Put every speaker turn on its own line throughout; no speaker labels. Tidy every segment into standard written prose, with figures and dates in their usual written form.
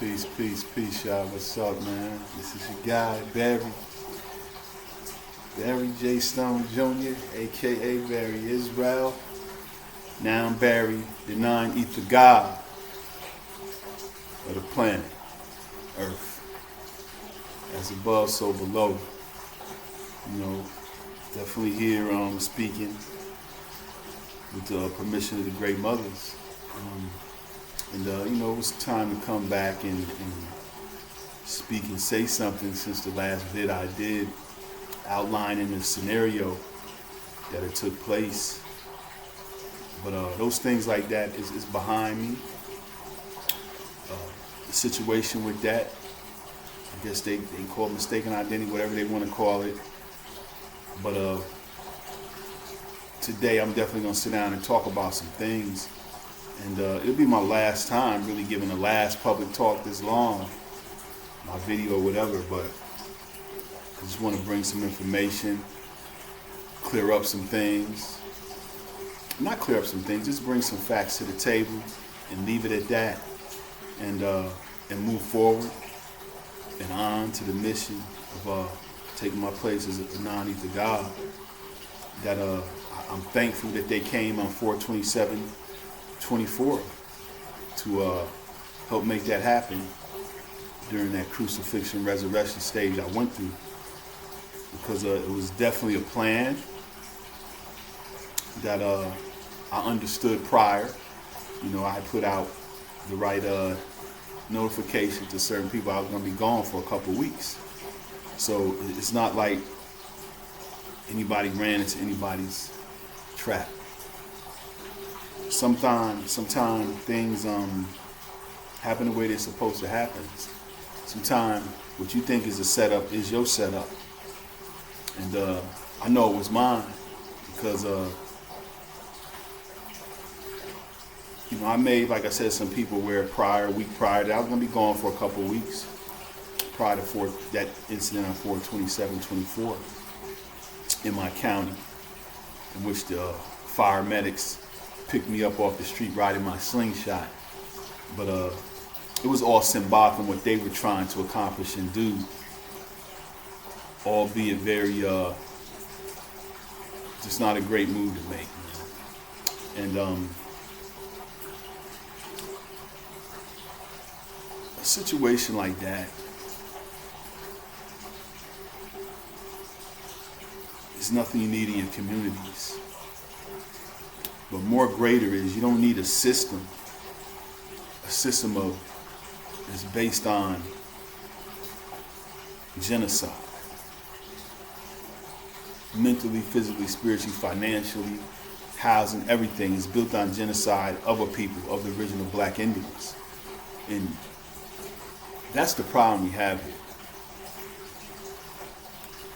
Peace, peace, peace, y'all. What's up, man? This is your guy, Barry J. Stone Jr., aka Barry Israel. Now I'm Barry, the non-ether God of the planet, Earth. As above, so below. You know, definitely here speaking with the permission of the great mothers. It was time to come back and speak and say something since the last vid I did outlining the scenario that it took place. But those things like that is behind me. The situation with that, I guess they call it mistaken identity, whatever they want to call it. But today I'm definitely going to sit down and talk about some things. And it'll be my last time really giving the last public talk this long, my video or whatever, but I just want to bring some information, clear up some things. Not clear up some things, just bring some facts to the table and leave it at that, and move forward and on to the mission of taking my place as a non-ether God. That I'm thankful that they came on 4/27/24 to help make that happen during that crucifixion resurrection stage I went through, because it was definitely a plan that I understood prior. You know, I had put out the right notification to certain people I was going to be gone for a couple weeks. So it's not like anybody ran into anybody's trap. Sometimes things happen the way they're supposed to happen. Sometimes what you think is a setup is your setup. And I know it was mine because I made, like I said, some people aware a week prior that I was going to be gone for a couple of weeks prior to that incident on 4/27/24 in my county, in which the fire medics picked me up off the street riding my slingshot. But it was all symbolic in what they were trying to accomplish and do, albeit very just not a great move to make. And a situation like that is nothing you need in your communities. But more greater is you don't need a system is based on genocide. Mentally, physically, spiritually, financially, housing, everything is built on genocide of a people, of the original black Indians. And that's the problem we have here.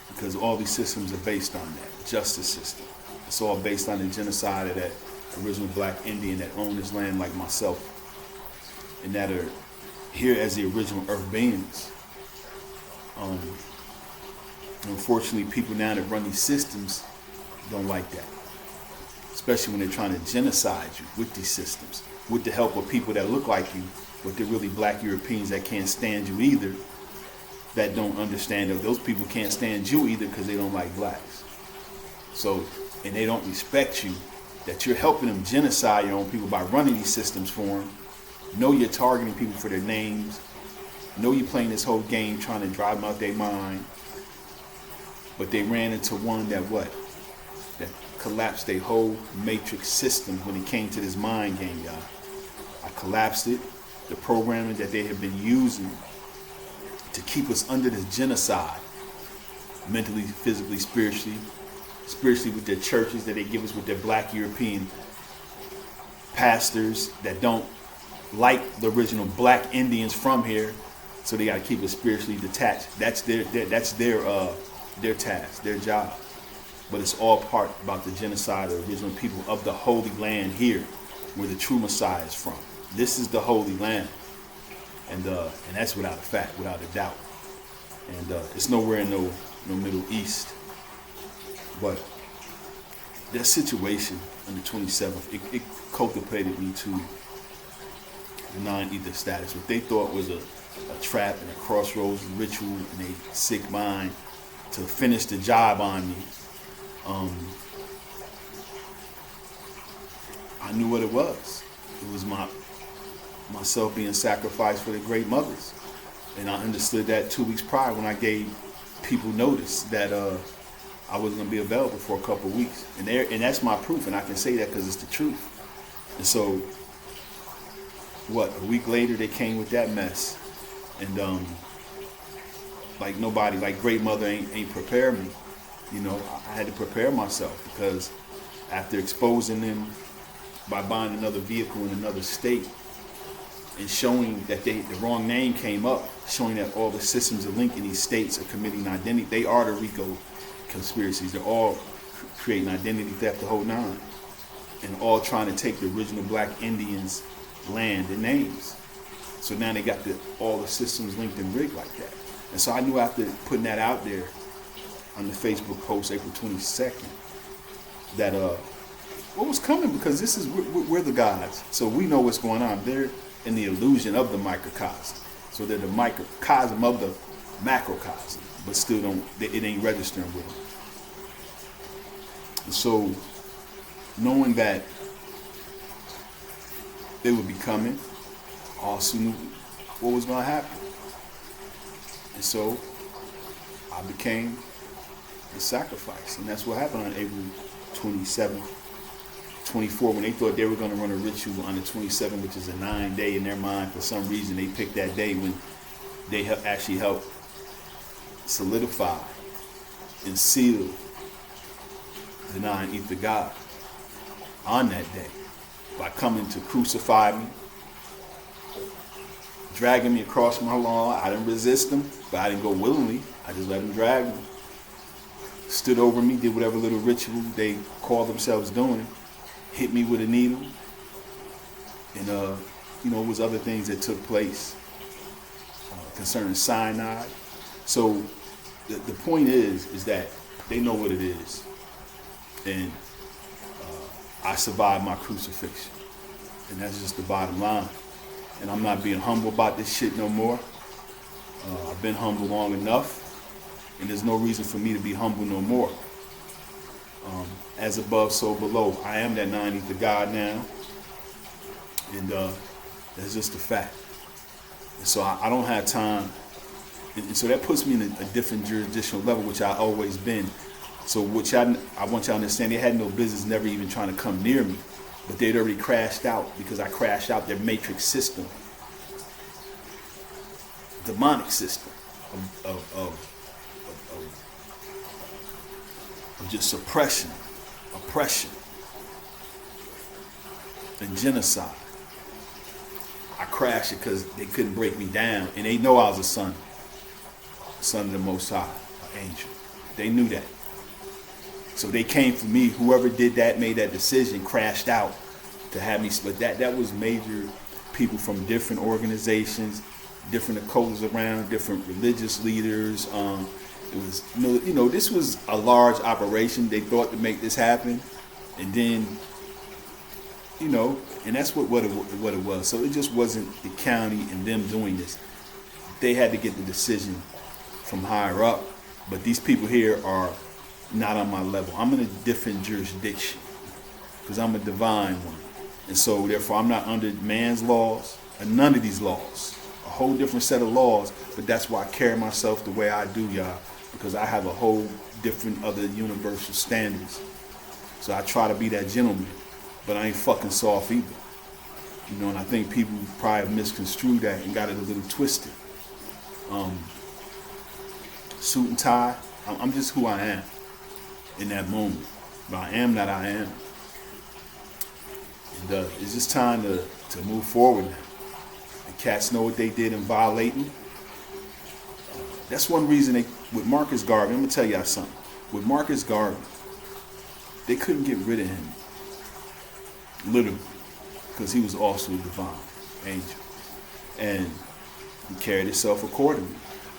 Because all these systems are based on that justice system. It's all based on the genocide of that original black Indian that owned this land like myself, and that are here as the original earth beings. Unfortunately, people now that run these systems don't like that, especially when they're trying to genocide you with these systems, with the help of people that look like you, but they're really black Europeans that can't stand you either, that don't understand that those people can't stand you either because they don't like blacks. So, and they don't respect you, that you're helping them genocide your own people by running these systems for them. Know you're targeting people for their names. Know you're playing this whole game trying to drive them out their mind. But they ran into one that collapsed their whole matrix system when it came to this mind game, y'all. I collapsed it. The programming that they have been using to keep us under this genocide, mentally, physically, spiritually with their churches that they give us, with their black European pastors that don't like the original black Indians from here, so they got to keep us spiritually detached. That's their task, their job. But it's all part about the genocide of the original people of the Holy Land here, where the true Messiah is from. This is the Holy Land, and that's without a fact, without a doubt. And it's nowhere in no Middle East. But that situation on the 27th, it cultivated me to non-ether status. What they thought was a trap and a crossroads ritual in a sick mind to finish the job on me. I knew what it was. It was myself being sacrificed for the great mothers. And I understood that 2 weeks prior when I gave people notice that I wasn't going to be available for a couple of weeks. And that's my proof, and I can say that because it's the truth. And so, a week later they came with that mess. And like nobody, like great mother ain't prepared me. You know, I had to prepare myself because after exposing them by buying another vehicle in another state and showing that the wrong name came up, showing that all the systems are linked in these states are committing identity. They are the RICO conspiracies. They're all creating identity theft, the whole nine, and all trying to take the original black Indians' land and names. So now they got all the systems linked and rigged like that. And so I knew after putting that out there on the Facebook post April 22nd that what was coming, because this is we're the gods, so we know what's going on. They're in the illusion of the microcosm, so they're the microcosm of the macrocosm, but still it ain't registering with them. And so knowing that they would be coming, I also knew what was going to happen. And so I became the sacrifice, and that's what happened on April 27th. 24, when they thought they were going to run a ritual on the 27th, which is a 9-day in their mind. For some reason, they picked that day when they actually helped solidify and seal the non-ether God on that day by coming to crucify me, dragging me across my lawn. I didn't resist them, but I didn't go willingly. I just let them drag me. Stood over me, did whatever little ritual they call themselves doing. Hit me with a needle, and it was other things that took place concerning cyanide. So the point is that they know what it is, and I survived my crucifixion, and that's just the bottom line. And I'm not being humble about this shit no more. I've been humble long enough, and there's no reason for me to be humble no more. As above, so below. I am that non-ether God now, and that's just a fact. And so I don't have time, and so that puts me in a different jurisdictional level, which I've always been. So which I want y'all to understand, they had no business never even trying to come near me, but they'd already crashed out because I crashed out their matrix system, demonic system of just suppression, oppression, and genocide. I crashed it because they couldn't break me down, and they know I was a son of the Most High, an angel. They knew that. So they came for me. Whoever did that, made that decision, crashed out to have me. But that was major people from different organizations, different occults around, different religious leaders. It was, this was a large operation. They thought to make this happen, and then, and that's what it was. So it just wasn't the county and them doing this. They had to get the decision from higher up. But these people here are not on my level. I'm in a different jurisdiction because I'm a divine one, and so therefore I'm not under man's laws and none of these laws. A whole different set of laws. But that's why I carry myself the way I do, y'all. Because I have a whole different other universal standards. So I try to be that gentleman, but I ain't fucking soft either. And I think people probably misconstrued that and got it a little twisted. Suit and tie, I'm just who I am in that moment. But I am that I am. And it's just time to move forward now. The cats know what they did in violating. That's one reason with Marcus Garvey, I'm going to tell y'all something. With Marcus Garvey, they couldn't get rid of him, literally, because he was also a divine angel. And he carried himself accordingly.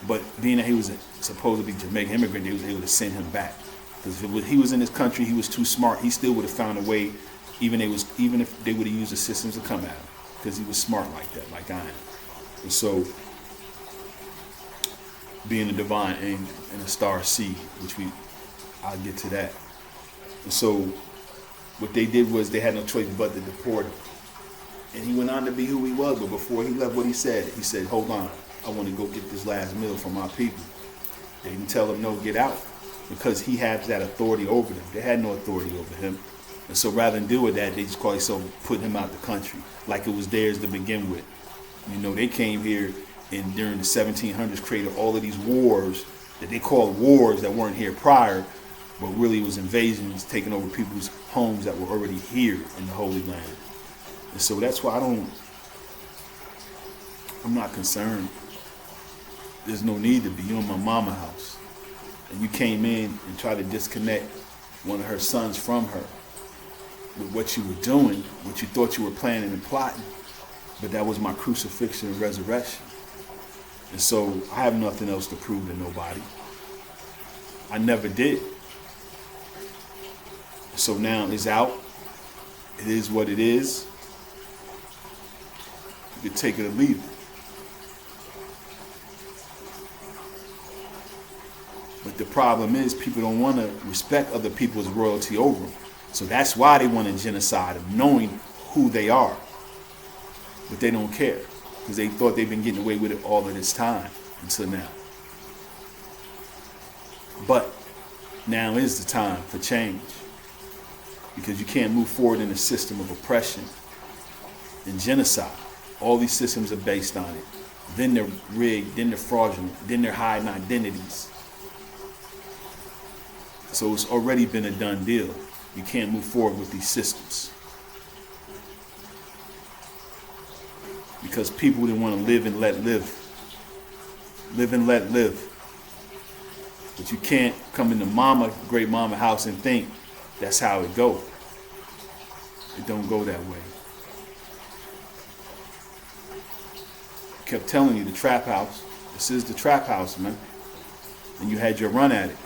But being that he was supposed to be a Jamaican immigrant, they was able to send him back. Because if he was in this country, he was too smart. He still would have found a way, even if they would have used the systems to come at him. because he was smart like that, like I am. And so, being a divine angel and a star seed, which I'll get to that. And so, what they did was they had no choice but to deport him. And he went on to be who he was, but before he left, what he said, hold on, I want to go get this last meal for my people. They didn't tell him, no, get out, because he has that authority over them. They had no authority over him. And so rather than deal with that, they just call themselves putting him out the country, like it was theirs to begin with. You know, they came here and during the 1700s created all of these wars that they called wars that weren't here prior, but really it was invasions taking over people's homes that were already here in the Holy Land. And so that's why I'm not concerned. There's no need to be. You're in my mama house. And you came in and tried to disconnect one of her sons from her with what you were doing, what you thought you were planning and plotting. But that was my crucifixion and resurrection. And so I have nothing else to prove to nobody. I never did. So now it's out. It is what it is. You can take it or leave it. But the problem is people don't want to respect other people's royalty over them. So that's why they want to genocide them, knowing who they are. But they don't care because they thought they've been getting away with it all of this time until now. But now is the time for change, because you can't move forward in a system of oppression and genocide. All these systems are based on it. Then they're rigged, then they're fraudulent, then they're hiding identities. So it's already been a done deal. You can't move forward with these systems. Because people didn't want to live and let live. Live and let live. But you can't come into mama, great mama house and think that's how it go. It don't go that way. I kept telling you the trap house. This is the trap house, man. And you had your run at it.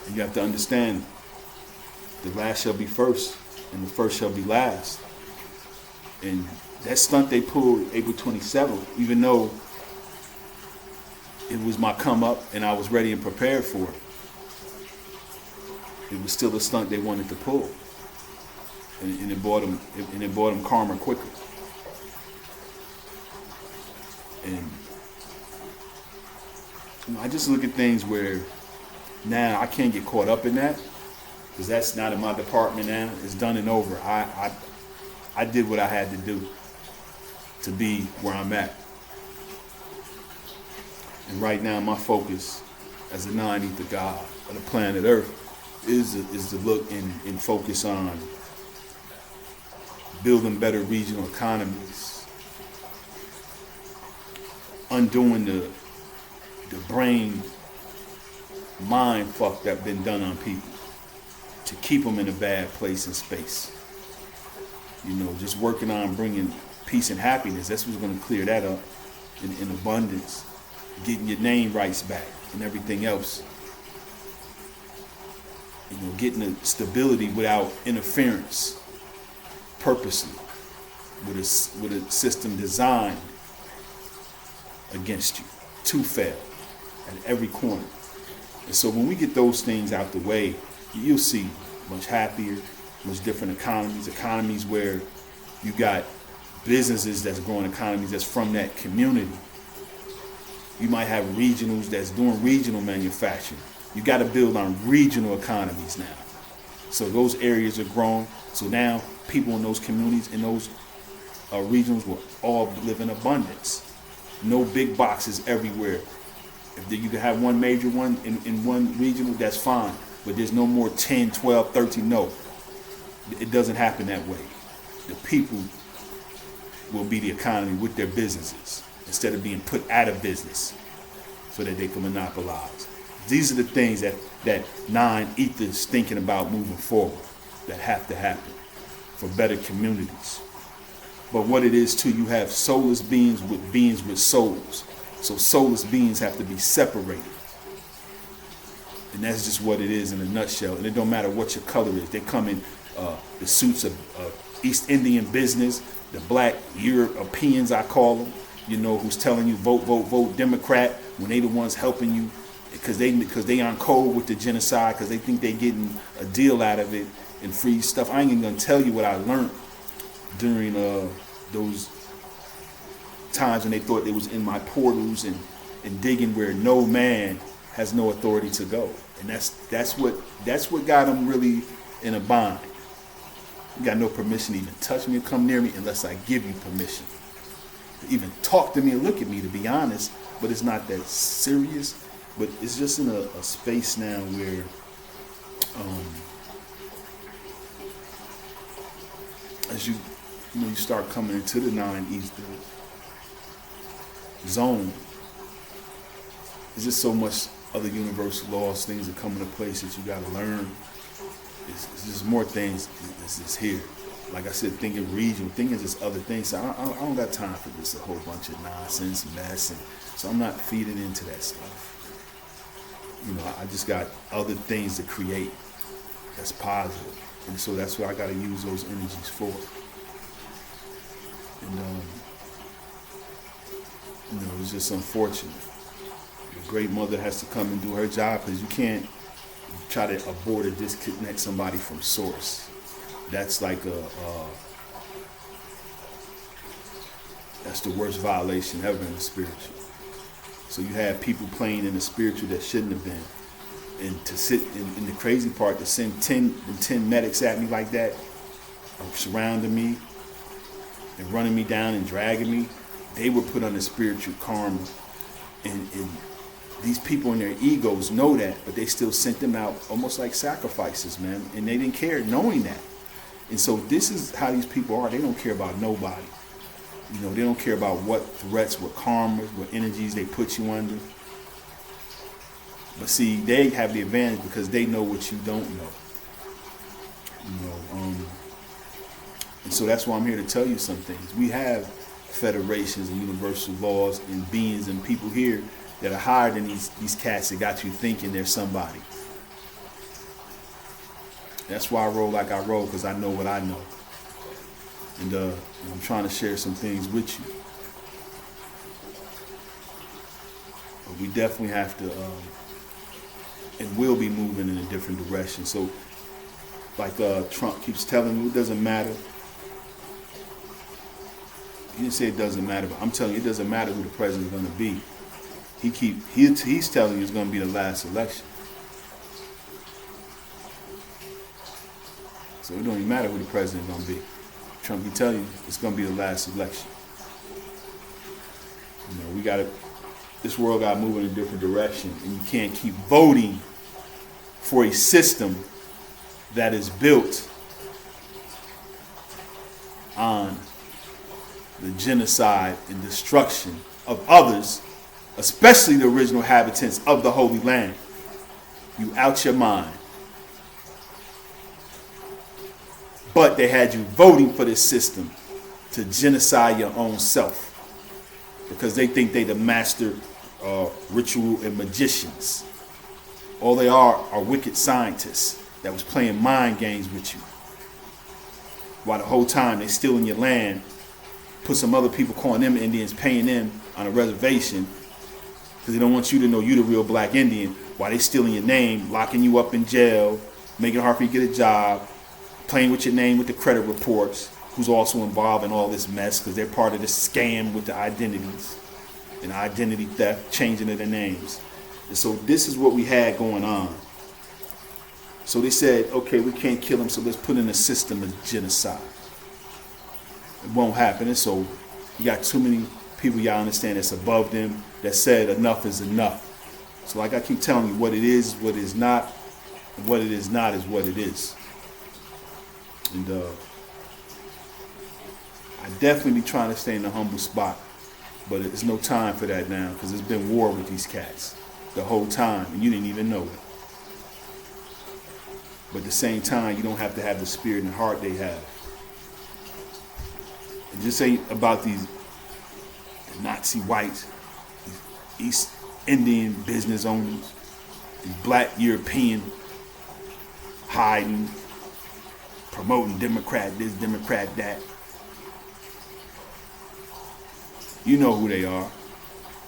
And you have to understand, the last shall be first, and the first shall be last. And that stunt they pulled April 27th, even though it was my come up and I was ready and prepared for it, it was still a stunt they wanted to pull. And it brought them karma quicker. And you know, I just look at things where now I can't get caught up in that, because that's not in my department now. It's done and over. I did what I had to do to be where I'm at. And right now my focus as a non-ether God of the planet Earth is to look and focus on building better regional economies, undoing the brain mind fuck that been done on people to keep them in a bad place and space. You know, just working on bringing peace and happiness. That's what's going to clear that up in abundance. Getting your name rights back and everything else. You know, getting the stability without interference, purposely, with a system designed against you to fail at every corner. And so when we get those things out the way, you'll see much happier, much different economies where you got businesses that's growing economies that's from that community. You might have regionals that's doing regional manufacturing. You got to build on regional economies now. So those areas are growing. So now people in those communities, in those regions will all live in abundance. No big boxes everywhere. If you can have one major one in one regional, that's fine. But there's no more 10, 12, 13. No, it doesn't happen that way. The people will be the economy with their businesses instead of being put out of business so that they can monopolize. These are the things that non-ether is thinking about moving forward that have to happen for better communities. But what it is too, you have soulless beings with souls. So soulless beings have to be separated. And that's just what it is in a nutshell. And it don't matter what your color is. They come in the suits of East Indian business, the black Europeans, I call them, who's telling you vote, vote, vote Democrat when they the ones helping you because they on code with the genocide because they think they getting a deal out of it and free stuff. I ain't even gonna tell you what I learned during those times when they thought they was in my portals and digging where no man has no authority to go. And that's what got them really in a bind. You got no permission to even touch me or come near me unless I give you permission. To even talk to me and look at me, to be honest, but it's not that serious. But it's just in a space now where as you start coming into the 9 East zone, there's just so much other universal laws, things that come into place that you got to learn. It's just more things that's here. Like I said, thinking regional, thinking just other things. So I don't got time for this, a whole bunch of nonsense, mess. And so I'm not feeding into that stuff. I just got other things to create that's positive. And so that's what I got to use those energies for. And, it's just unfortunate. The great mother has to come and do her job because you can't try to abort or disconnect somebody from source. That's like that's the worst violation ever in the spiritual. So you have people playing in the spiritual that shouldn't have been. And to sit in the crazy part, to send 10 medics at me like that, surrounding me and running me down and dragging me, they were put under spiritual karma. And these people in their egos know that, but they still sent them out almost like sacrifices, man. And they didn't care knowing that. And so this is how these people are. They don't care about nobody. They don't care about what threats, what karma, what energies they put you under. But see, they have the advantage because they know what you don't know. And so that's why I'm here to tell you some things. We have federations and universal laws and beings and people here that are higher than these cats that got you thinking they're somebody. That's why I roll like I roll, because I know what I know. And I'm trying to share some things with you. But we definitely have to, and will be moving in a different direction. So, like Trump keeps telling you, it doesn't matter. He didn't say it doesn't matter, but I'm telling you, it doesn't matter who the president's going to be. He's telling you it's going to be the last election. So it don't even matter who the president's going to be. Trump be telling you it's going to be the last election. This world got to move in a different direction, and you can't keep voting for a system that is built on the genocide and destruction of others, especially the original inhabitants of the Holy Land. You out your mind. But they had you voting for this system to genocide your own self because they think they the master ritual and magicians. All they are wicked scientists that was playing mind games with you. While the whole time they stealing your land, put some other people calling them Indians, paying them on a reservation because they don't want you to know you the real black Indian while they stealing your name, locking you up in jail, making it hard for you to get a job, playing with your name with the credit reports, who's also involved in all this mess because they're part of this scam with the identities and identity theft, changing of their names. And so this is what we had going on. So they said, okay, we can't kill them, so let's put in a system of genocide. It won't happen. And so you got too many people, y'all understand, that's above them that said enough is enough. So like I keep telling you, what it is, what it is not, and what it is not is what it is. And I definitely be trying to stay in a humble spot, but it's no time for that now because there's been war with these cats the whole time, and you didn't even know it. But at the same time, you don't have to have the spirit and heart they have. It just ain't about these Nazi whites, these East Indian business owners, these black European hiding, promoting Democrat this, Democrat that. You know who they are.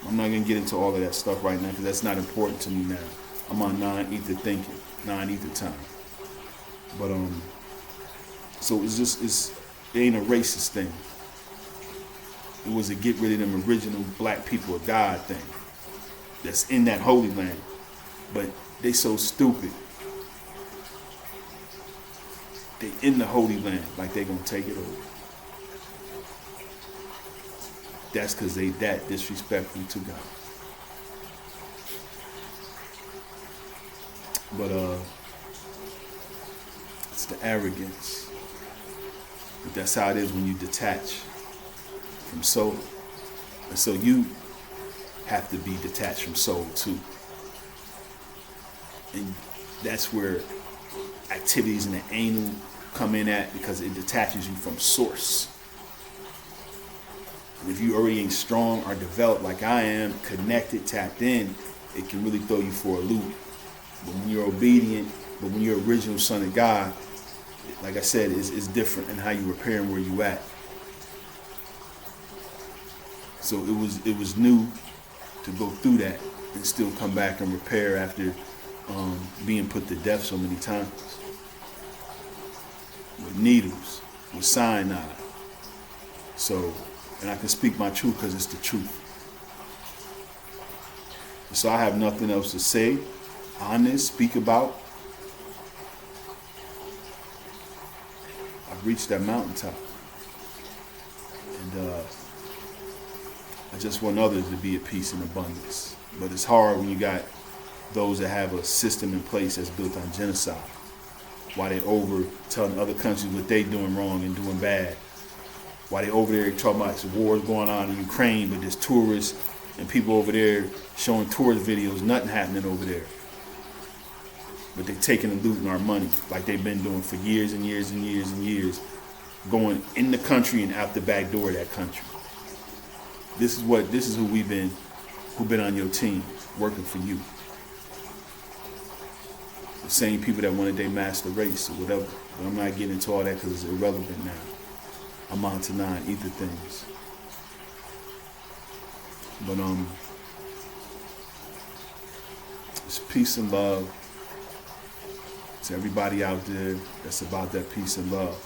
I'm not going to get into all of that stuff right now because that's not important to me now. I'm on non-ether thinking, non-ether time. But, so it ain't a racist thing. It was a get rid of them original black people of God thing that's in that Holy Land. But they so stupid. They in the Holy Land like they gonna take it over. That's because they that disrespectful to God. But it's the arrogance. But that's how it is when you detach from soul. And so you have to be detached from soul too. And that's where activities in the anal come in at, because it detaches you from source. And if you already ain't strong or developed like I am, connected, tapped in, it can really throw you for a loop. But when you're obedient, but when you're original son of God, like I said, it's different in how you repair and where you at. So it was new to go through that and still come back and repair after being put to death so many times. With needles, with cyanide. So, and I can speak my truth because it's the truth. So I have nothing else to say on this, speak about. I've reached that mountaintop. And I just want others to be at peace and abundance. But it's hard when you got those that have a system in place that's built on genocide. Why they over telling other countries what they doing wrong and doing bad. Why they over there talking about some wars going on in Ukraine, but there's tourists and people over there showing tourist videos, nothing happening over there. But they taking and looting our money like they've been doing for years and years and years and years, going in the country and out the back door of that country. This is who been on your team, working for you. The same people that wanted their master race or whatever. But I'm not getting into all that because it's irrelevant now. I'm on to non-ether things. But it's peace and love to everybody out there that's about that peace and love.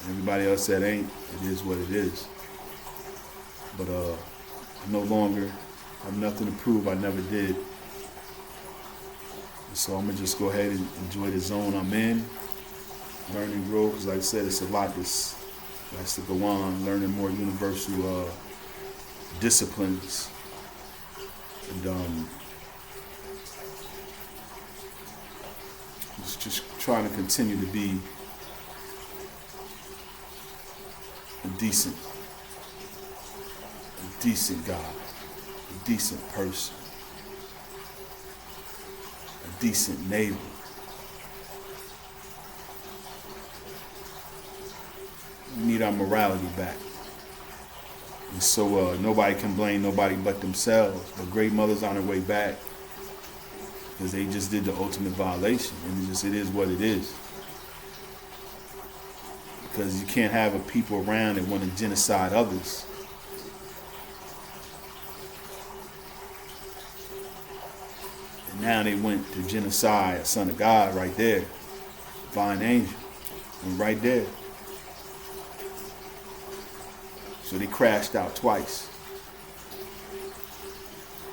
Everybody else that ain't, it is what it is. But I no longer have nothing to prove. I never did. So I'm gonna just go ahead and enjoy the zone I'm in, learn and grow. Because like I said, it's a lot that has to go on. Learning more universal disciplines, and just trying to continue to be a decent guy, a decent person, a decent neighbor. We need our morality back. And so nobody can blame nobody but themselves. But great mothers on their way back because they just did the ultimate violation. And it is what it is. Because you can't have a people around that want to genocide others. And now they went to genocide a son of God right there. Divine angel. And right there. So they crashed out twice.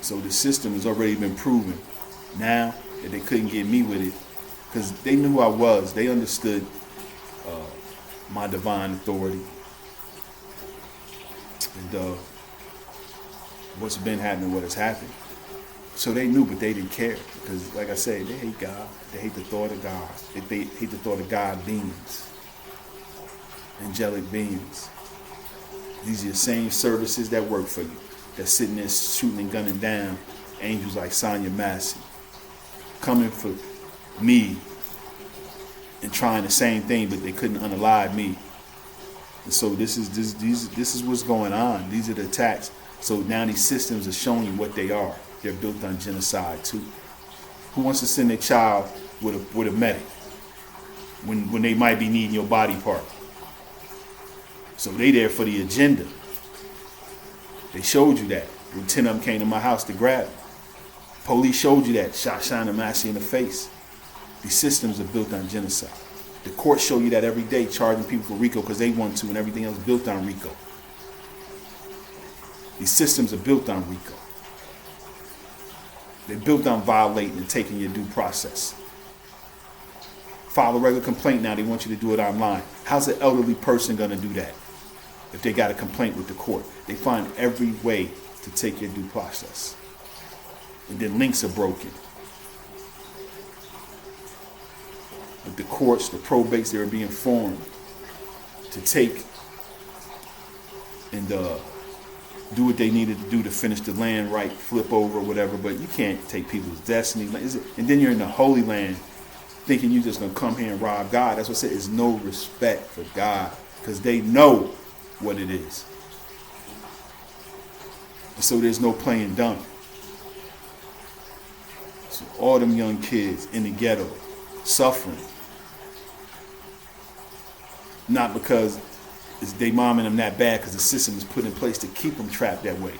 So the system has already been proven. Now that they couldn't get me with it, because they knew who I was. They understood my divine authority. And what's been happening, what has happened. So they knew, but they didn't care. Because like I said, they hate God. They hate the thought of God. They hate the thought of God beings. Angelic beings. These are the same services that work for you. That's sitting there shooting and gunning down angels like Sonya Massey. Coming for me and trying the same thing, but they couldn't unalive me. And so this is what's going on. These are the attacks. So now these systems are showing you what they are. They're built on genocide too. Who wants to send their child with a medic when they might be needing your body part. So they there for the agenda. They showed you that. When 10 of them came to my house to grab me. Police showed you that. Shot Shina Massey in the face. These systems are built on genocide. The courts show you that every day, charging people for RICO because they want to, and everything else built on RICO. These systems are built on RICO. They're built on violating and taking your due process. File a regular complaint now, they want you to do it online. How's an elderly person going to do that if they got a complaint with the court? They find every way to take your due process. And then links are broken. But the courts, the probates, they were being formed to take and do what they needed to do to finish the land right, flip over or whatever. But you can't take people's destiny. And then you're in the Holy Land thinking you're just going to come here and rob God. That's what I said. There's no respect for God because they know what it is. And so there's no playing dumb. So all them young kids in the ghetto suffering. Not because it's they momming them that bad, because the system is put in place to keep them trapped that way.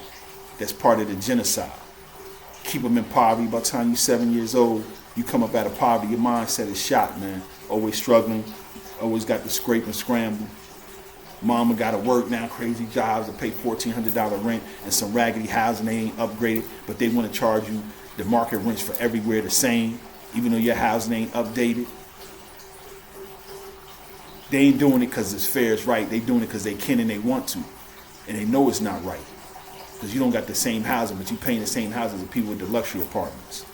That's part of the genocide. Keep them in poverty. By the time you're 7 years old, you come up out of poverty, your mindset is shot, man. Always struggling, always got to scrape and scramble. Mama got to work now, crazy jobs to pay $1,400 rent and some raggedy housing they ain't upgraded, but they want to charge you the market rents for everywhere the same, even though your housing ain't updated. They ain't doing it because it's fair, it's right. They doing it because they can and they want to. And they know it's not right. Because you don't got the same housing, but you paying the same housing as people with the luxury apartments.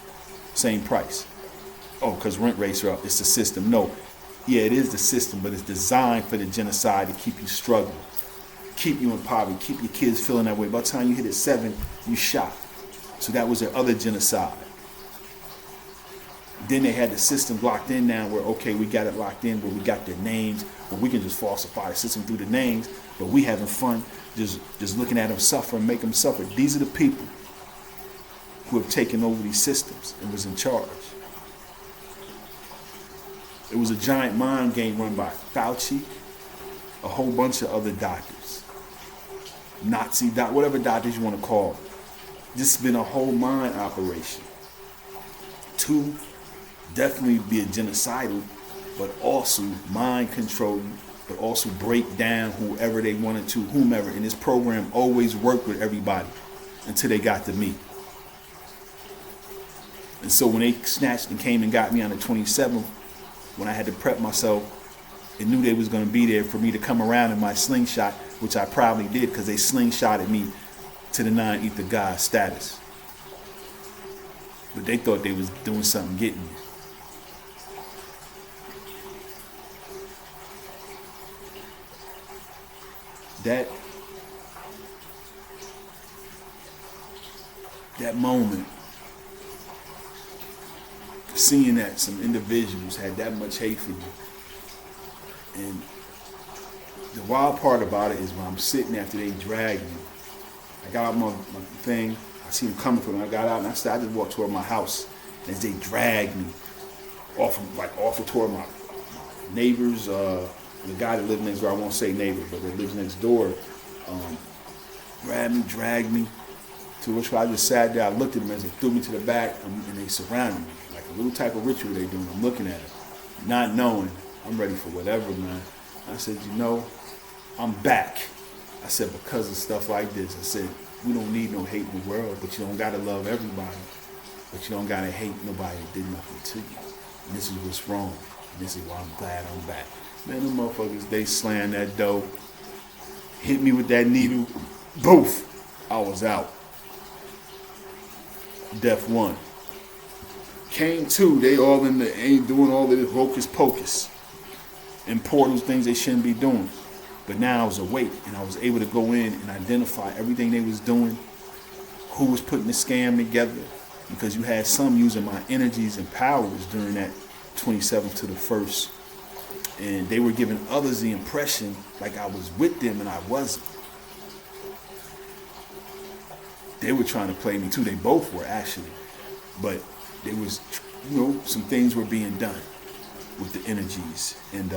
Same price. Oh, because rent rates are up. It's the system. No. Yeah, it is the system, but it's designed for the genocide to keep you struggling. Keep you in poverty. Keep your kids feeling that way. By the time you hit at 7, you shot. So that was their other genocide. Then they had the system locked in now where, okay, we got it locked in, but we got their names, but we can just falsify the system through the names, but we having fun just looking at them suffer and make them suffer. These are the people who have taken over these systems and was in charge. It was a giant mind game run by Fauci, a whole bunch of other doctors, Nazi, whatever doctors you want to call them. This has been a whole mind operation. To definitely be a genocidal, but also mind controlling, but also break down whoever they wanted to, whomever. And this program always worked with everybody until they got to me. And so when they snatched and came and got me on the 27th, when I had to prep myself and knew they was going to be there for me to come around in my slingshot, which I probably did because they slingshotted me to the non-ether God status. But they thought they was doing something getting me. That moment, seeing that some individuals had that much hate for you. And the wild part about it is when I'm sitting after they dragged me, I got out my thing, I see them coming for me, I got out and I just walked toward my house. And as they dragged me off toward my neighbors, the guy that lived next door, I won't say neighbor, but that lives next door, grabbed me, dragged me, to which I just sat there, I looked at them as they threw me to the back, and they surrounded me. Like a little type of ritual they doing. I'm looking at it, not knowing, I'm ready for whatever, man. I said, I'm back. I said, because of stuff like this. I said, we don't need no hate in the world, but you don't gotta love everybody. But you don't gotta hate nobody that did nothing to you. And this is what's wrong. And this is why I'm glad I'm back. Man, them motherfuckers, they slammed that door, hit me with that needle, boof, I was out. Death 1. Came 2, they all in the ain't doing all of this hocus pocus and portals, things they shouldn't be doing. But now I was awake and I was able to go in and identify everything they was doing, who was putting the scam together, because you had some using my energies and powers during that 27th to the 1st. And they were giving others the impression like I was with them and I wasn't. They were trying to play me too. They both were actually. But they was some things were being done with the energies. And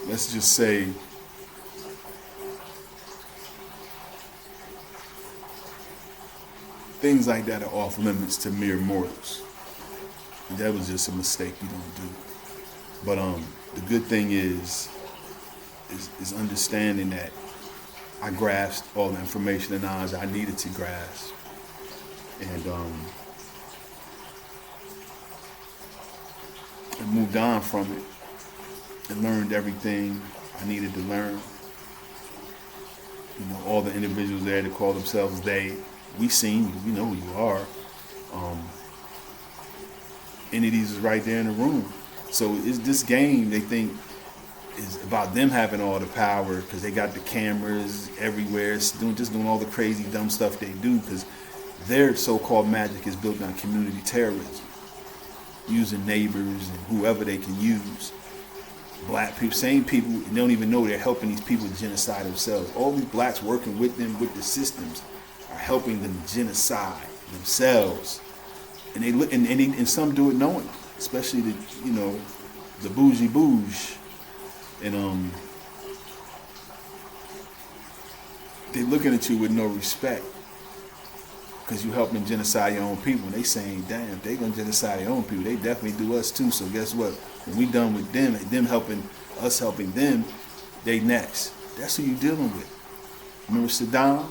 let's just say things like that are off limits to mere mortals. And that was just a mistake you don't do. But the good thing is understanding that I grasped all the information and knowledge I needed to grasp, and moved on from it and learned everything I needed to learn. All the individuals there that call themselves they, we seen you, we know who you are. Entities is right there in the room. So it's this game they think is about them having all the power because they got the cameras everywhere, doing all the crazy dumb stuff they do, because their so-called magic is built on community terrorism, using neighbors and whoever they can use. Black people, same people, they don't even know they're helping these people genocide themselves. All these blacks working with them, with the systems, are helping them genocide themselves. And they look, and some do it knowing, especially the bougie bouge, and they looking at you with no respect because you help them genocide your own people. And they saying, damn, if they gonna genocide their own people, they definitely do us too. So guess what? When we done with them and them helping us helping them, they next. That's who you dealing with. Remember Saddam?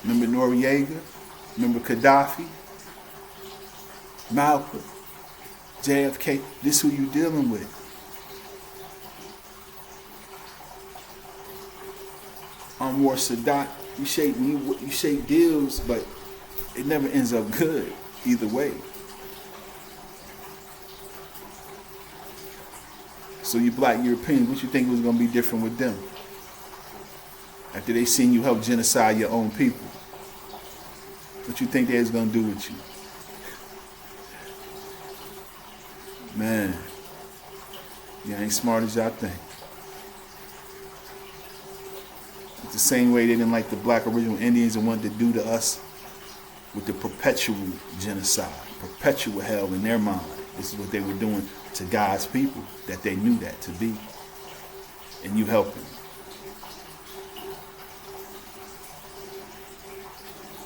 Remember Noriega? Remember Gaddafi? Malcolm? JFK? This who you dealing with. Anwar Sadat, you shake deals, but it never ends up good either way. So you black Europeans, what you think was gonna be different with them? After they seen you help genocide your own people, what you think they was gonna do with you? Man, you ain't smart as y'all think. It's the same way they didn't like the black original Indians and wanted to do to us with the perpetual genocide, perpetual hell in their mind. This is what they were doing to God's people that they knew that to be. And you help them.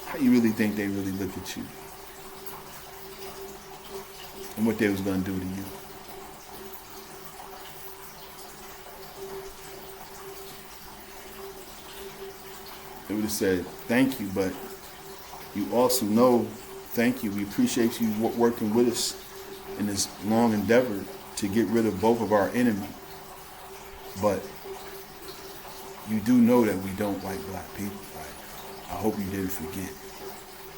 How you really think they really look at you? And what they was going to do to you? They would have said, thank you, but you also know, thank you, we appreciate you working with us in this long endeavor to get rid of both of our enemy. But you do know that we don't like black people, right? I hope you didn't forget.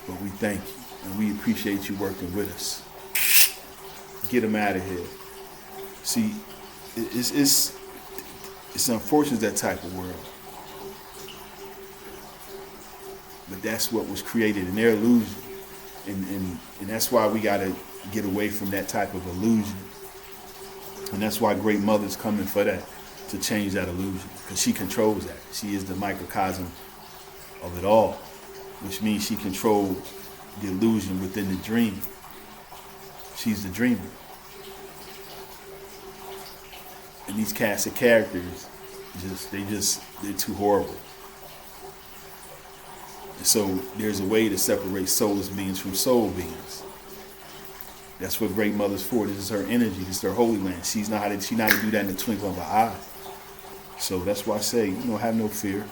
But we thank you, and we appreciate you working with us. Get them out of here. See, it's unfortunate, that type of world. But that's what was created in their illusion. And that's why we got to get away from that type of illusion. And that's why Great Mother's coming for that, to change that illusion. Because she controls that. She is the microcosm of it all, which means she controls the illusion within the dream. She's the dreamer. And these cast of characters, they're too horrible. So there's a way to separate soulless beings from soul beings. That's what Great Mother's for. This is her energy. This is her holy land. She know how to do that in the twinkle of an eye. So that's why I say, have no fear.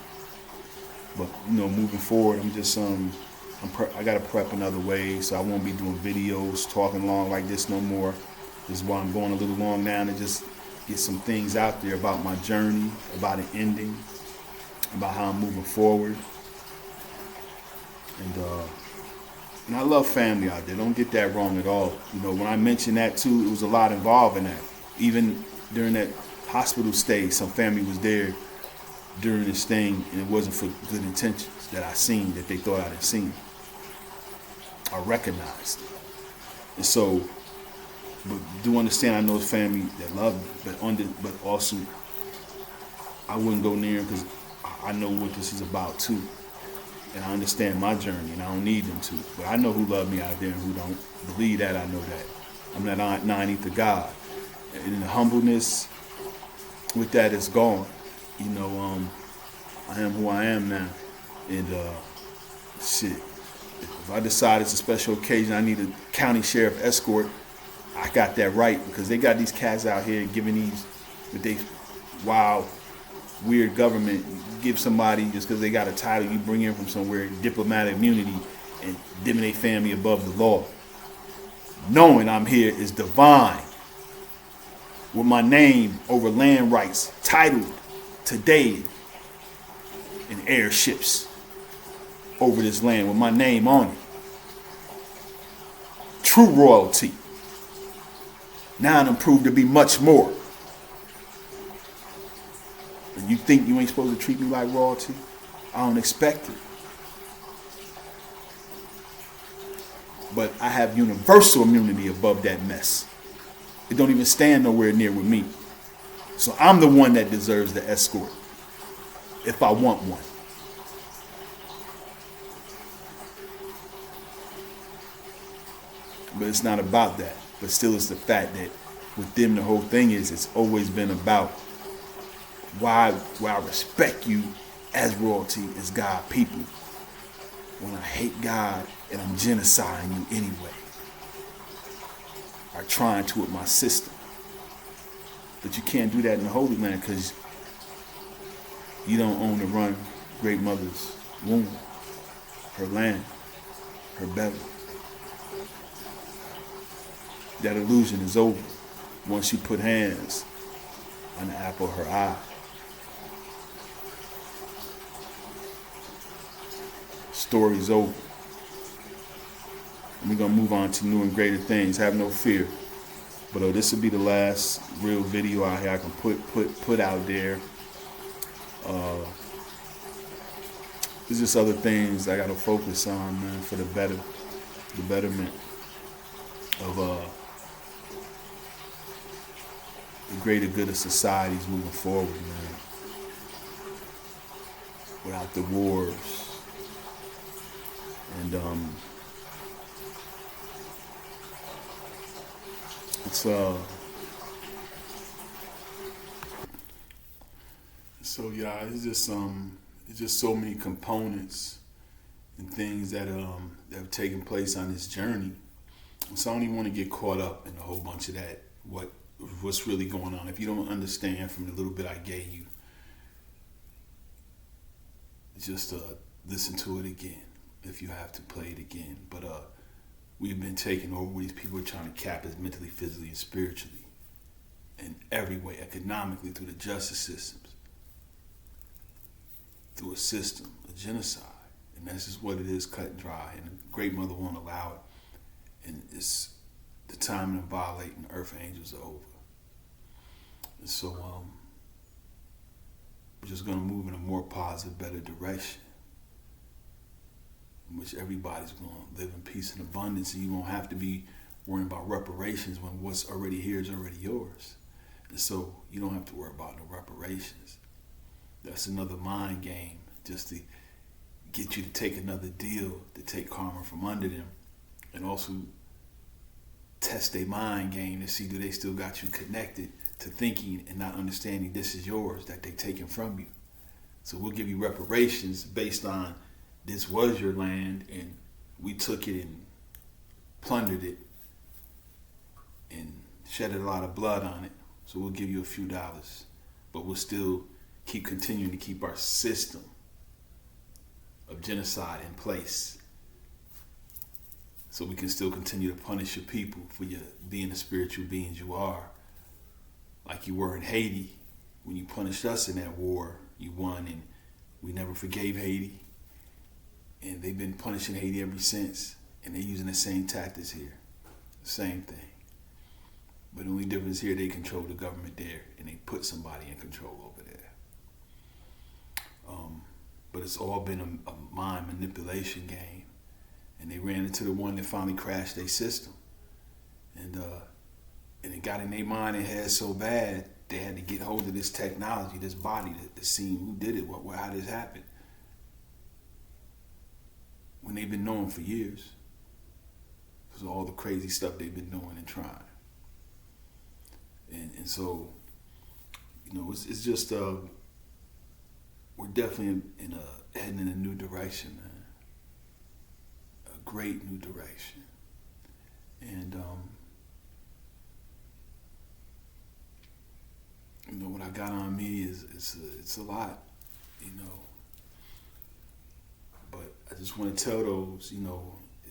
But moving forward, I'm just I gotta prep another way, so I won't be doing videos talking long like this no more. This is why I'm going a little long now, to just get some things out there about my journey, about an ending, about how I'm moving forward. And I love family out there. Don't get that wrong at all. When I mentioned that too, it was a lot involved in that. Even during that hospital stay, some family was there during this thing, and it wasn't for good intentions that I seen, that they thought I had seen. I recognized it. And so, but do understand, I know it's family that love me, but also I wouldn't go near them because I know what this is about too. And I understand my journey, and I don't need them to. But I know who love me out there and who don't. Believe that, I know that. I'm not nine ether God. And the humbleness with that is gone. You know, I am who I am now. And shit. If I decide it's a special occasion, I need a county sheriff escort, I got that right, because they got these cats out here giving these, with they wild, weird government, give somebody just because they got a title you bring in from somewhere, diplomatic immunity, and dimming their family above the law. Knowing I'm here is divine. With my name over land rights, titled today in airships over this land with my name on it. True royalty. Now I'm proved to be much more. And you think you ain't supposed to treat me like royalty? I don't expect it. But I have universal immunity above that mess. It don't even stand nowhere near with me. So I'm the one that deserves the escort, if I want one. But it's not about that. But still, it's the fact that with them, the whole thing is, it's always been about why I respect you as royalty, as God people, when I hate God and I'm genociding you anyway, or trying to with my system. But you can't do that in the Holy Land, because you don't own and run Great Mother's womb, her land, her belly. That illusion is over once you put hands on the apple of her eye. Story's over. And we're going to move on to new and greater things. Have no fear. But this will be the last real video out here I can put out there. There's just other things I got to focus on, man, for the betterment of the greater good of societies moving forward, man. Without the wars. And it's so yeah, it's just so many components and things that have taken place on this journey. So I don't even want to get caught up in a whole bunch of that. What's really going on? If you don't understand from the little bit I gave you, just listen to it again. If you have to play it again. But we've been taken over. These people are trying to cap us mentally, physically, and spiritually, in every way, economically, through the justice systems, through a system, a genocide. And that's just what it is, cut and dry. And the Great Mother won't allow it. And it's the time to violate and earth angels are over. And so we're just going to move in a more positive, better direction, in which everybody's going to live in peace and abundance, and you won't have to be worrying about reparations when what's already here is already yours. And so you don't have to worry about no reparations. That's another mind game, just to get you to take another deal, to take karma from under them, and also test their mind game to see do they still got you connected to thinking and not understanding this is yours that they taken from you. So we'll give you reparations based on this was your land and we took it and plundered it and shedded a lot of blood on it. So we'll give you a few dollars, but we'll still keep continuing to keep our system of genocide in place, so we can still continue to punish your people for your being the spiritual beings you are, like you were in Haiti. When you punished us in that war, you won, and we never forgave Haiti. And they've been punishing Haiti ever since, and they're using the same tactics here. Same thing. But the only difference here, they control the government there, and they put somebody in control over there. But it's all been a mind manipulation game. And they ran into the one that finally crashed their system. And it got in their mind and head so bad, they had to get hold of this technology, this body, to see who did it, how this happened. when they've been knowing for years, because of all the crazy stuff they've been doing and trying. And so, it's just we're definitely heading in a new direction, man. A great new direction. And what I got on me is it's a lot, But I just want to tell those,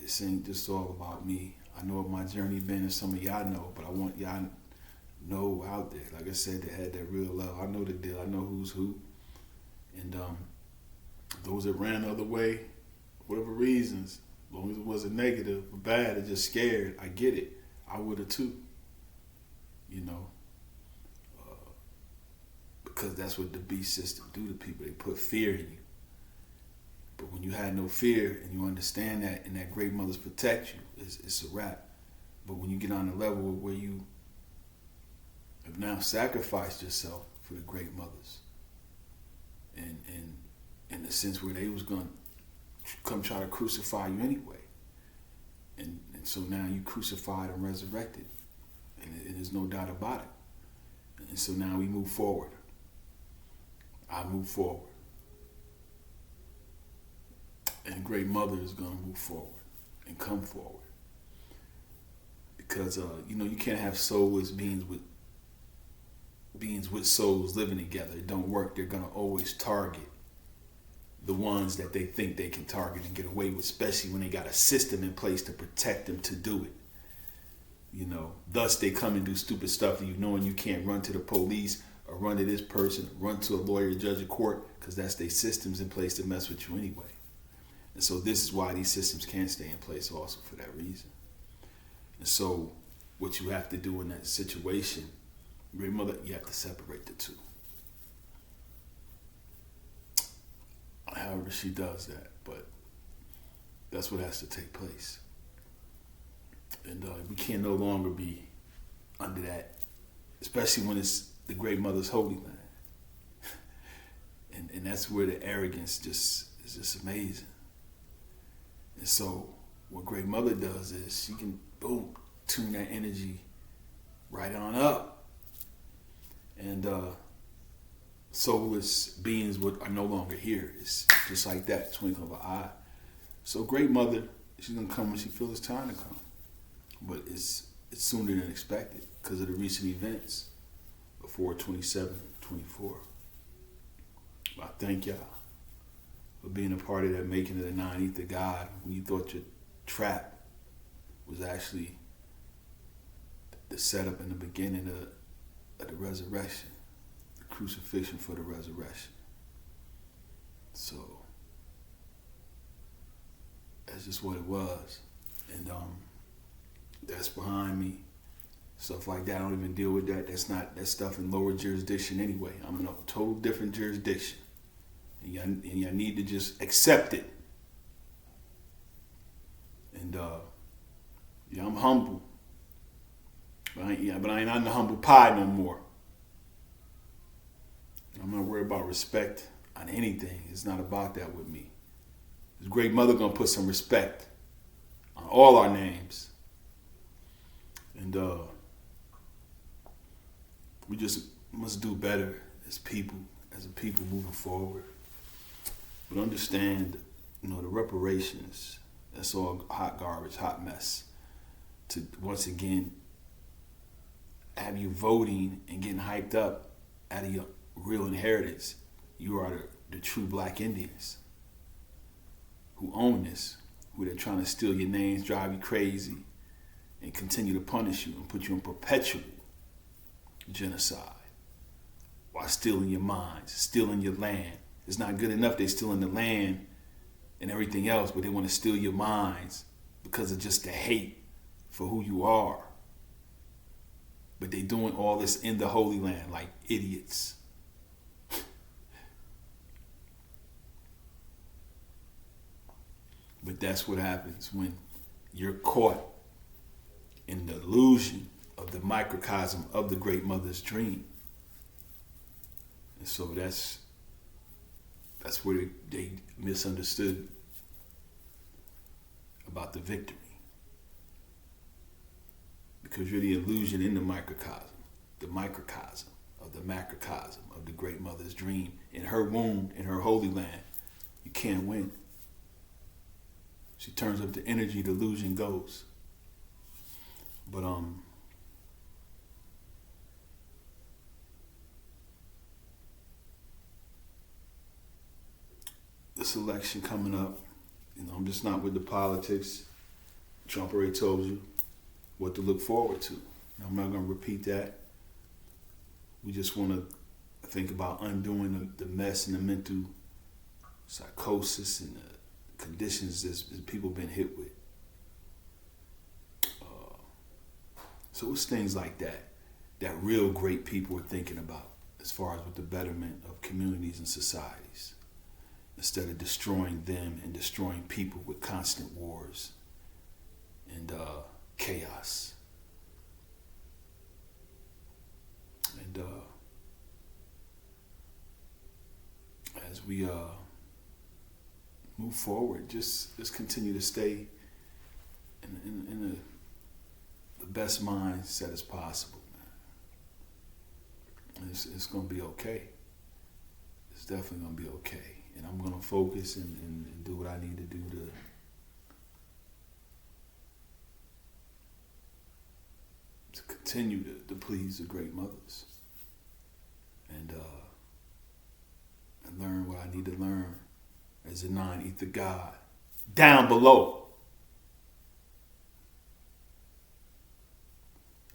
this ain't just all about me. I know what my journey been, and some of y'all know, but I want y'all know out there, like I said, that had that real love. I know the deal. I know who's who. And those that ran the other way, whatever reasons, as long as it wasn't negative or bad or just scared, I get it. I would have too. Because that's what the beast system do to people. They put fear in you. But when you had no fear and you understand that, and that great mothers protect you, it's a wrap. But when you get on the level where you have now sacrificed yourself for the great mothers, and in the sense where they was going to come try to crucify you anyway, and so now you crucified and resurrected, and there's no doubt about it. And so now we move forward. I move forward. And Great Mother is going to move forward and come forward. Because, you can't have soulless beings with souls living together. It don't work. They're going to always target the ones that they think they can target and get away with, especially when they got a system in place to protect them to do it. Thus they come and do stupid stuff to you, knowing you can't run to the police or run to this person, run to a lawyer, judge, or court, because that's their systems in place to mess with you anyway. And so this is why these systems can't stay in place also for that reason. And so what you have to do in that situation, Great Mother, you have to separate the two. However she does that, but that's what has to take place. And we can no longer be under that, especially when it's the Great Mother's holy land. And that's where the arrogance is just amazing. And so what Great Mother does is she can, boom, tune that energy right on up. And soulless beings are no longer here. It's just like that, twinkle of an eye. So Great Mother, she's going to come when she feels it's time to come. But it's sooner than expected because of the recent events before 27, 24. But I thank y'all for being a part of that making of the non-ether God when you thought your trap was actually the setup in the beginning of the resurrection, the crucifixion for the resurrection. So that's just what it was. And that's behind me. Stuff like that, I don't even deal with that. That's stuff in lower jurisdiction anyway. I'm in a total different jurisdiction. And y'all need to just accept it. And I'm humble. But I ain't on the humble pie no more. I'm not worried about respect on anything. It's not about that with me. This Great Mother gonna put some respect on all our names. And we just must do better as a people moving forward. But understand, the reparations, that's all hot garbage, hot mess. To once again have you voting and getting hyped up out of your real inheritance. You are the true black Indians who own this, who they're trying to steal your names, drive you crazy, and continue to punish you and put you in perpetual genocide while stealing your minds, stealing your land. It's not good enough they're stealing the land and everything else, but they want to steal your minds because of just the hate for who you are. But they doing all this in the Holy Land like idiots. But that's what happens when you're caught in the illusion of the microcosm of the Great Mother's dream. And so that's where they misunderstood about the victory. Because you're the illusion in the microcosm of the macrocosm of the great mother's dream. In her womb, in her holy land, you can't win. She turns up the energy, the illusion goes. But this election coming up, I'm just not with the politics. Trump already told you what to look forward to. I'm not going to repeat that. We just want to think about undoing the mess and the mental psychosis and the conditions that people have been hit with. So it's things like that real great people are thinking about as far as with the betterment of communities and societies, instead of destroying them and destroying people with constant wars and chaos. And as we move forward, just continue to stay in the best mindset as possible, man. It's going to be okay. It's definitely going to be okay. And I'm going to focus and do what I need to do to continue to please the great mothers. And learn what I need to learn as a non-ether God down below.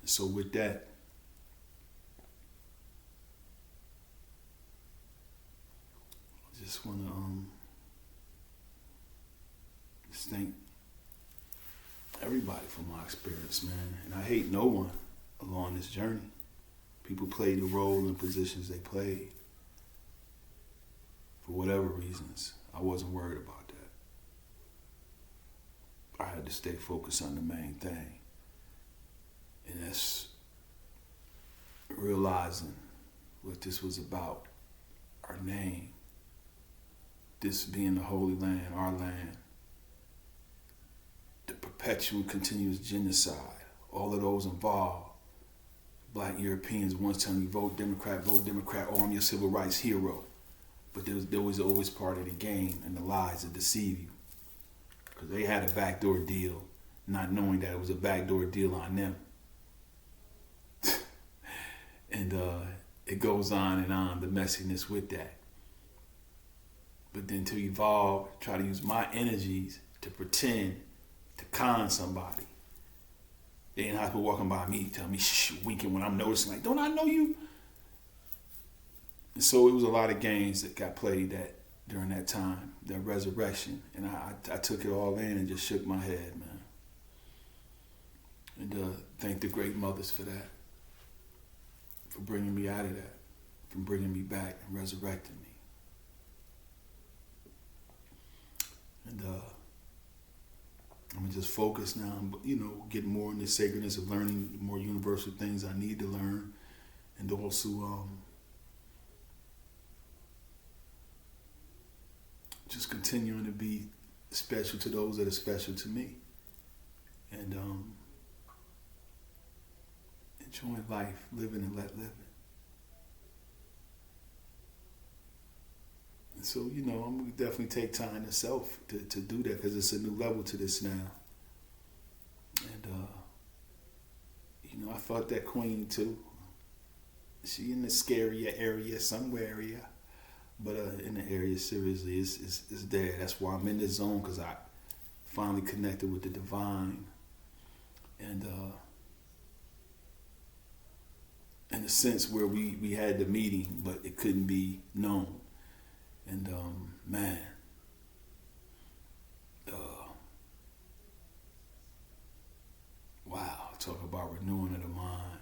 And so with that, I just want to just thank everybody for my experience, man. And I hate no one along this journey. People played the role and positions they played for whatever reasons. I wasn't worried about that. I had to stay focused on the main thing. And that's realizing what this was about. Our name. This being the Holy Land, our land. The perpetual continuous genocide. All of those involved. Black Europeans once telling you vote Democrat, oh, I'm your civil rights hero. But there was always part of the game and the lies that deceive you. Because they had a backdoor deal, not knowing that it was a backdoor deal on them. And it goes on, the messiness with that. But then to evolve, try to use my energies to pretend to con somebody. They ain't have to walking by me, telling me shh, winking when I'm noticing, like, don't I know you? And so it was a lot of games that got played during that time, that resurrection. And I took it all in and just shook my head, man. And thank the great mothers for that, for bringing me out of that, for bringing me back and resurrecting me. And I'm going to just focus now on, getting more in the sacredness of learning more universal things I need to learn. And also just continuing to be special to those that are special to me. And enjoying life, living and let live it. And so, I'm going to definitely take time to self to do that, because it's a new level to this now. And, I felt that queen too. She in the scarier area, somewhere area. But in the area, seriously, it's there. That's why I'm in this zone, because I finally connected with the divine. And in a sense where we had the meeting, but it couldn't be known. And man, wow, talk about renewing of the mind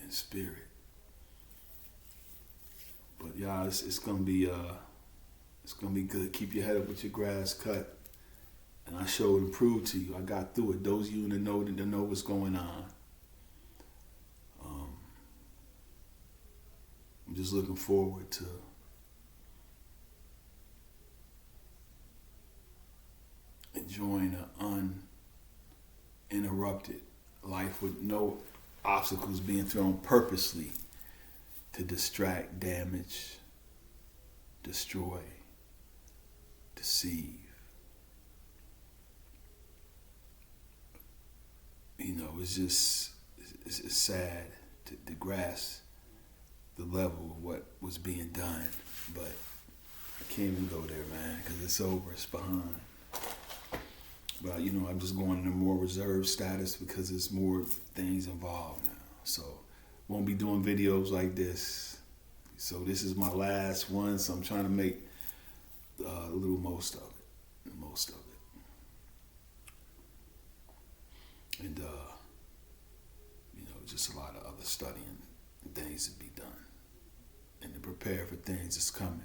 and spirit. But y'all, it's gonna be good. Keep your head up with your grass cut. And I showed and proved to you. I got through it. Those of you that know what's going on. I'm just looking forward to enjoying an uninterrupted life with no obstacles being thrown purposely to distract, damage, destroy, deceive. It's sad to grasp the level of what was being done, but I can't even go there, man, because it's over, it's behind. But I'm just going in a more reserved status because there's more things involved now. So won't be doing videos like this. So this is my last one, so I'm trying to make a little most of it. And just a lot of other studying and things to be done. And to prepare for things that's coming.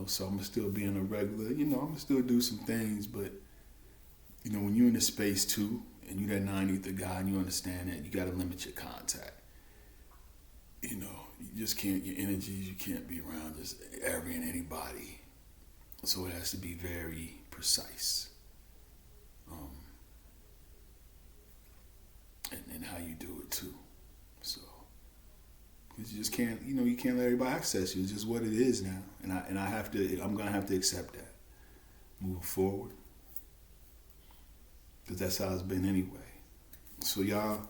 So I'm going to still be on a regular, I'm going to still do some things, but, when you're in the space too, and you're that 9th guy, and you understand that, you got to limit your contact. You just can't, your energies, you can't be around just every and anybody. So it has to be very precise. And how you do it too. So. Because you just can't, you can't let everybody access you. It's just what it is now. And I'm going to have to accept that. Moving forward. Because that's how it's been anyway. So y'all,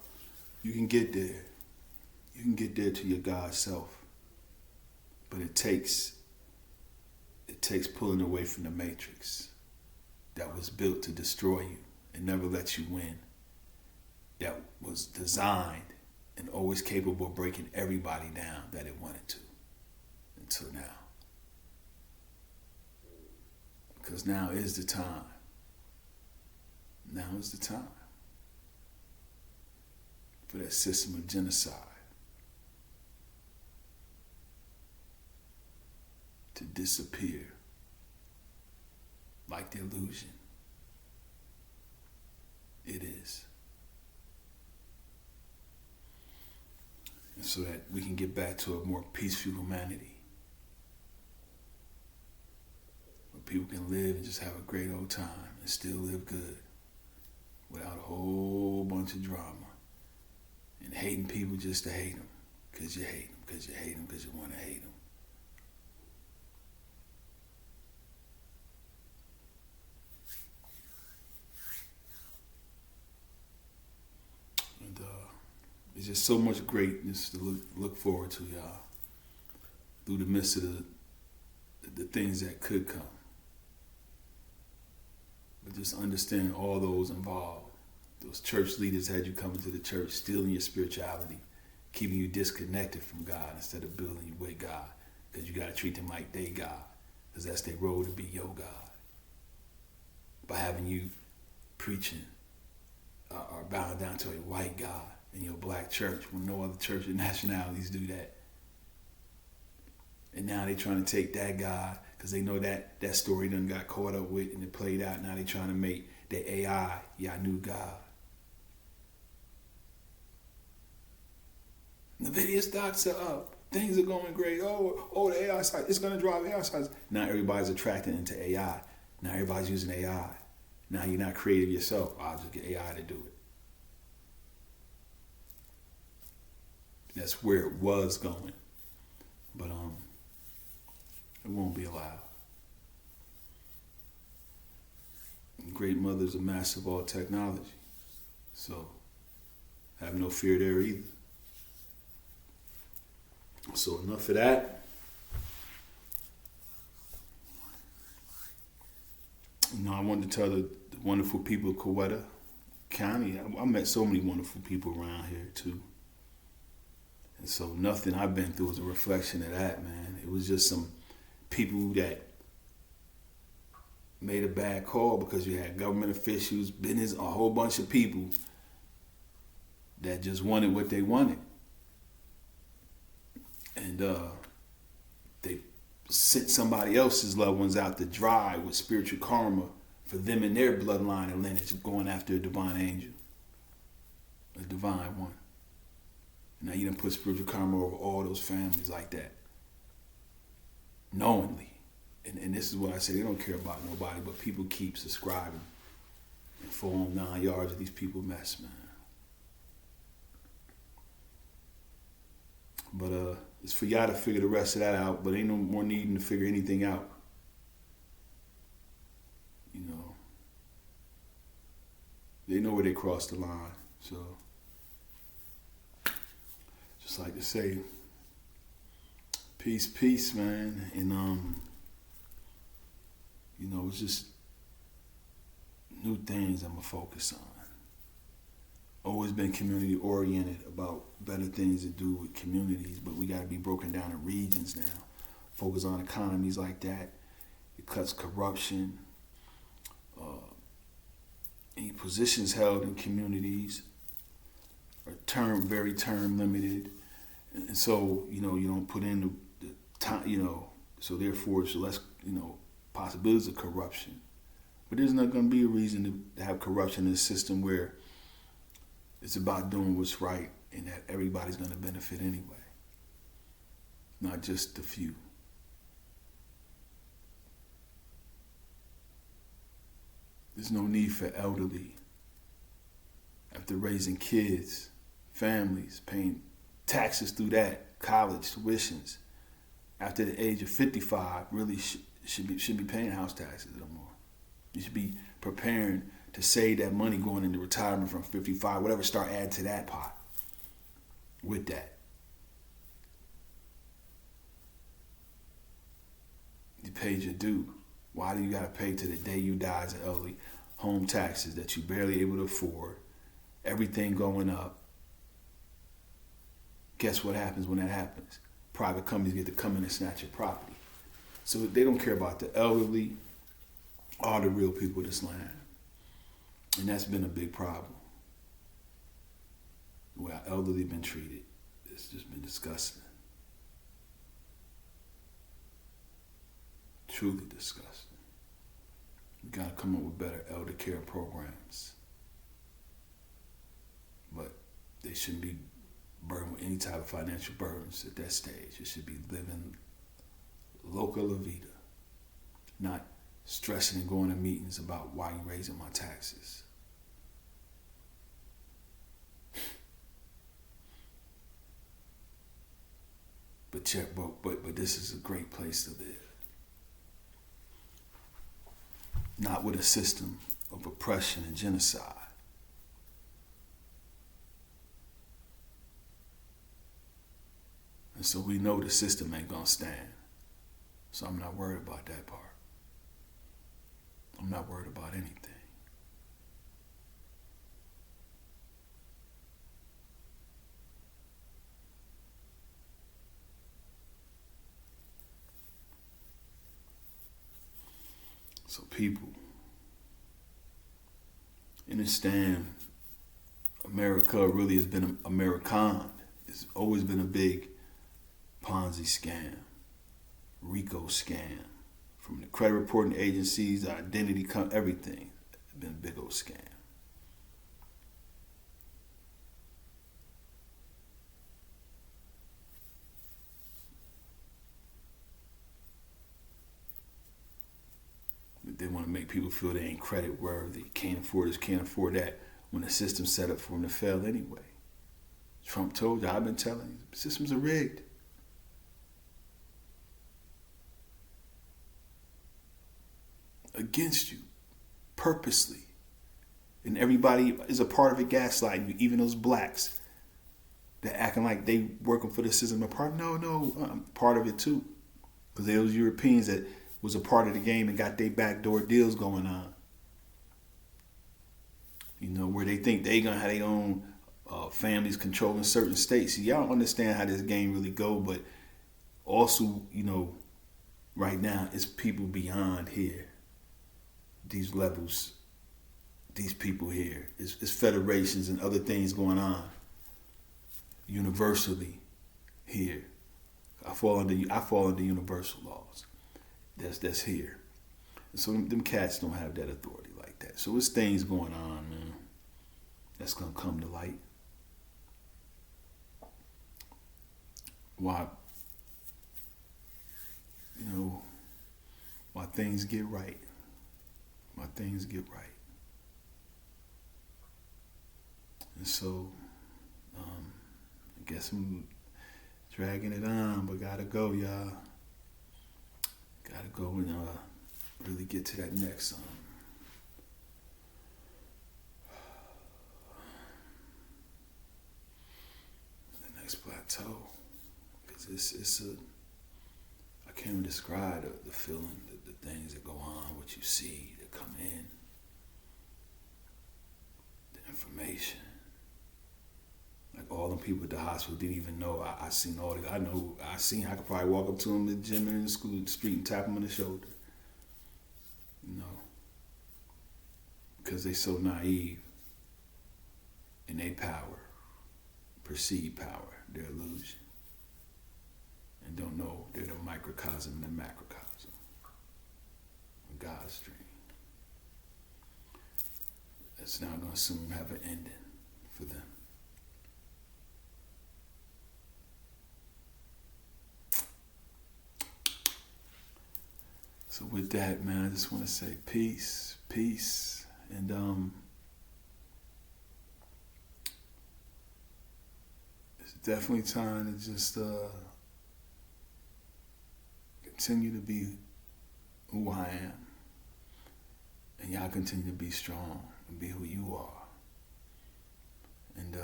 you can get there. You can get there to your God self. But it takes pulling away from the matrix that was built to destroy you and never let you win. That was designed and always capable of breaking everybody down that it wanted to, until now. Because now is the time. Now is the time for that system of genocide to disappear like the illusion. It is. So that we can get back to a more peaceful humanity. Where people can live and just have a great old time and still live good. Without a whole bunch of drama. And hating people just to hate them. Because you hate them, because you hate them, because you want to hate them. There's just so much greatness to look forward to, y'all, through the midst of the things that could come. But just understand all those involved. Those church leaders had you coming to the church, stealing your spirituality, keeping you disconnected from God instead of building you with God, because you got to treat them like they God, because that's their role to be your God. By having you preaching or bowing down to a white God in your black church when no other church or nationalities do that. And now they trying to take that God, because they know that story done got caught up with and it played out. Now they trying to make the AI your new God. NVIDIA stocks are up. Things are going great. Oh, the AI side, it's going to drive AI sides. Now everybody's attracted into AI. Now everybody's using AI. Now you're not creative yourself. I'll just get AI to do it. That's where it was going. But it won't be allowed. Great mother's a master of all technology. So have no fear there either. So enough of that. I wanted to tell the wonderful people of Coweta County. I met so many wonderful people around here too. And so nothing I've been through is a reflection of that, man. It was just some people that made a bad call because you had government officials, business, a whole bunch of people that just wanted what they wanted. And they sent somebody else's loved ones out to dry with spiritual karma for them and their bloodline and lineage, going after a divine angel, a divine one. Now you done put spiritual karma over all those families like that, knowingly, and this is what I say, they don't care about nobody, but people keep subscribing and falling 9 yards of these people mess, man. But it's for y'all to figure the rest of that out, but ain't no more needing to figure anything out. You know, they know where they crossed the line, so just like to say, peace, peace, man, and you know, it's just new things I'm gonna focus on. Always been community oriented about better things to do with communities, but we gotta be broken down in regions now. Focus on economies like that. It cuts corruption. Any positions held in communities are very term limited, and so you know you don't put in the time. You know, so therefore it's less possibilities of corruption. But there's not going to be a reason to have corruption in a system where it's about doing what's right and that everybody's going to benefit anyway, not just the few. There's no need for elderly, after raising kids, families, paying taxes through that, college tuitions, after the age of 55, really should be paying house taxes no more. You should be preparing to save that money going into retirement from 55, whatever, start adding to that pot with that. You paid your due. Why do you got to pay to the day you die as an elderly? Home taxes that you barely able to afford, everything going up. Guess what happens when that happens? Private companies get to come in and snatch your property. So they don't care about the elderly or the real people of this land. And that's been a big problem. The way our elderly been treated, it's just been disgusting. Truly disgusting. We gotta come up with better elder care programs. But they shouldn't be burdened with any type of financial burdens at that stage. It should be living loca la vida, not stressing and going to meetings about why you raising my taxes. But this is a great place to live. Not with a system of oppression and genocide. And so we know the system ain't gonna stand. So I'm not worried about that part. I'm not worried about anything. So people, understand America really has been American. It's always been a big Ponzi scam, RICO scam. From the credit reporting agencies, the identity, everything. It's been a big old scam. They want to make people feel they ain't credit worthy, can't afford this, can't afford that, when the system's set up for them to fail anyway. Trump told you, I've been telling you, the systems are rigged. Against you, purposely. And everybody is a part of it gaslighting you, even those blacks that acting like they working for the system. No, I'm part of it too. Because those Europeans that was a part of the game and got their backdoor deals going on. You know, where they think they gonna have their own families controlling certain states. See, y'all don't understand how this game really go, but also, you know, right now it's people beyond here. These levels, these people here. It's federations and other things going on universally here. I fall under universal laws. That's here. And so them cats don't have that authority like that. So it's things going on, man, that's gonna come to light. Why, you know, my things get right. My things get right. And so, I guess I'm dragging it on, but gotta go, y'all. Gotta go and really get to that next the next plateau, because it's a, I can't even describe the feeling, the things that go on, what you see that come in, the information. Like all the people at the hospital didn't even know. I seen all the, I could probably walk up to them at the gym or in the school, the street, and tap them on the shoulder. You know, because they so naive in their power, perceived power, their illusion, and don't know they're the microcosm and the macrocosm of God's dream. That's now going to soon have an ending for them. So with that, man, I just want to say peace, peace, and it's definitely time to just continue to be who I am, and y'all continue to be strong and be who you are, and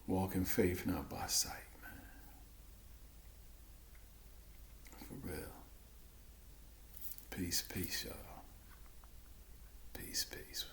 walk in faith, not by sight. For real. Peace, peace, y'all. Peace, peace.